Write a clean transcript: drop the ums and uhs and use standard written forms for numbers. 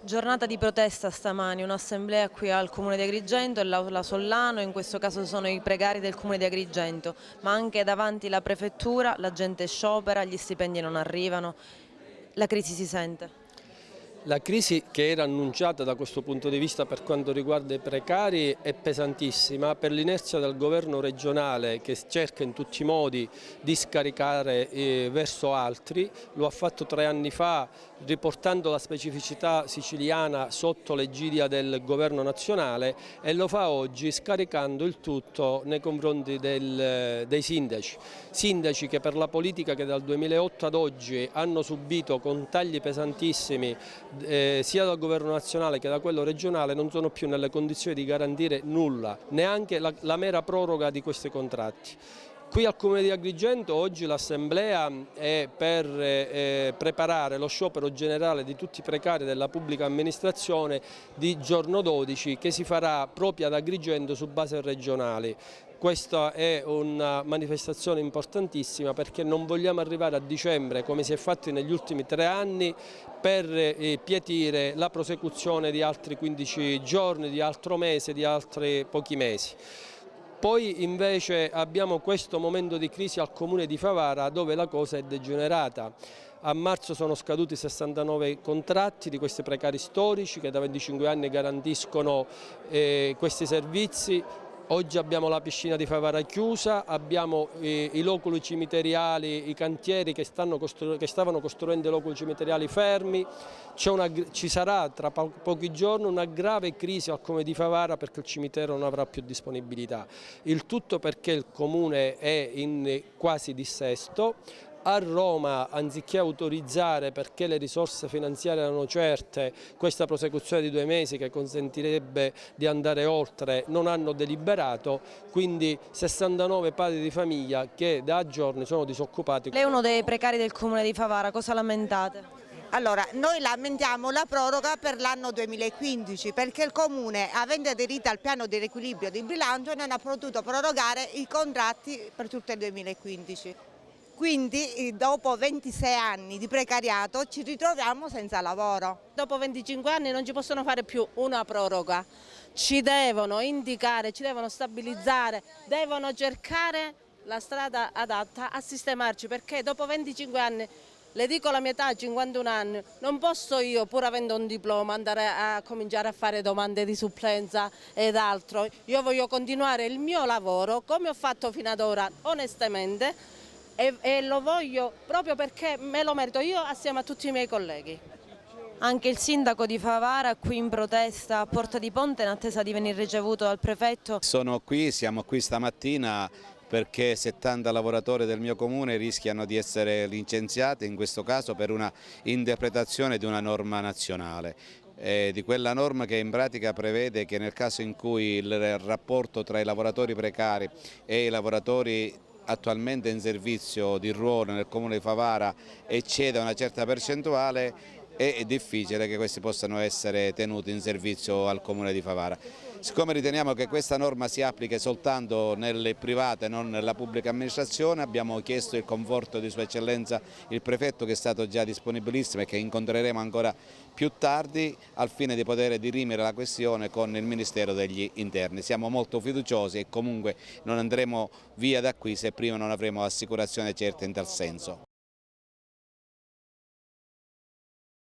Giornata di protesta stamani, un'assemblea qui al Comune di Agrigento e l'Aula Sollano, in questo caso sono i precari del Comune di Agrigento, ma anche davanti la prefettura la gente sciopera, gli stipendi non arrivano, la crisi si sente. La crisi che era annunciata da questo punto di vista per quanto riguarda i precari è pesantissima per l'inerzia del governo regionale che cerca in tutti i modi di scaricare verso altri. Lo ha fatto 3 anni fa riportando la specificità siciliana sotto l'egidia del governo nazionale e lo fa oggi scaricando il tutto nei confronti dei sindaci. Sindaci che per la politica che dal 2008 ad oggi hanno subito con tagli pesantissimi sia dal governo nazionale che da quello regionale non sono più nelle condizioni di garantire nulla, neanche la mera proroga di questi contratti. Qui al Comune di Agrigento oggi l'assemblea è per preparare lo sciopero generale di tutti i precari della pubblica amministrazione di giorno 12 che si farà proprio ad Agrigento su base regionali. Questa è una manifestazione importantissima perché non vogliamo arrivare a dicembre, come si è fatto negli ultimi 3 anni, per pietire la prosecuzione di altri 15 giorni, di altro mese, di altri pochi mesi. Poi invece abbiamo questo momento di crisi al Comune di Favara dove la cosa è degenerata. A marzo sono scaduti 69 contratti di questi precari storici che da 25 anni garantiscono questi servizi. Oggi abbiamo la piscina di Favara chiusa, abbiamo i loculi cimiteriali, i cantieri che stavano costruendo i loculi cimiteriali fermi, ci sarà tra pochi giorni una grave crisi al Comune di Favara perché il cimitero non avrà più disponibilità. Il tutto perché il Comune è in quasi dissesto. A Roma, anziché autorizzare perché le risorse finanziarie erano certe, questa prosecuzione di 2 mesi che consentirebbe di andare oltre, non hanno deliberato, quindi 69 padri di famiglia che da giorni sono disoccupati. Lei è uno dei precari del Comune di Favara, cosa lamentate? Allora, noi lamentiamo la proroga per l'anno 2015 perché il Comune, avendo aderito al piano di riequilibrio di bilancio, non ha potuto prorogare i contratti per tutto il 2015. Quindi dopo 26 anni di precariato ci ritroviamo senza lavoro. Dopo 25 anni non ci possono fare più una proroga, ci devono indicare, ci devono stabilizzare, devono cercare la strada adatta a sistemarci perché dopo 25 anni, le dico la mia età, 51 anni, non posso io, pur avendo un diploma, andare a cominciare a fare domande di supplenza ed altro. Io voglio continuare il mio lavoro come ho fatto fino ad ora onestamente e lo voglio proprio perché me lo merito io assieme a tutti i miei colleghi. Anche il sindaco di Favara qui in protesta a Porta di Ponte in attesa di venire ricevuto dal prefetto. Siamo qui stamattina perché 70 lavoratori del mio comune rischiano di essere licenziati, in questo caso per una interpretazione di una norma nazionale. Di quella norma che in pratica prevede che nel caso in cui il rapporto tra i lavoratori precari e i lavoratori attualmente in servizio di ruolo nel comune di Favara ecceda una certa percentuale, è difficile che questi possano essere tenuti in servizio al comune di Favara. Siccome riteniamo che questa norma si applichi soltanto nelle private e non nella pubblica amministrazione, abbiamo chiesto il conforto di Sua Eccellenza il prefetto, che è stato già disponibilissimo e che incontreremo ancora più tardi al fine di poter dirimere la questione con il Ministero degli Interni. Siamo molto fiduciosi e comunque non andremo via da qui se prima non avremo assicurazione certa in tal senso.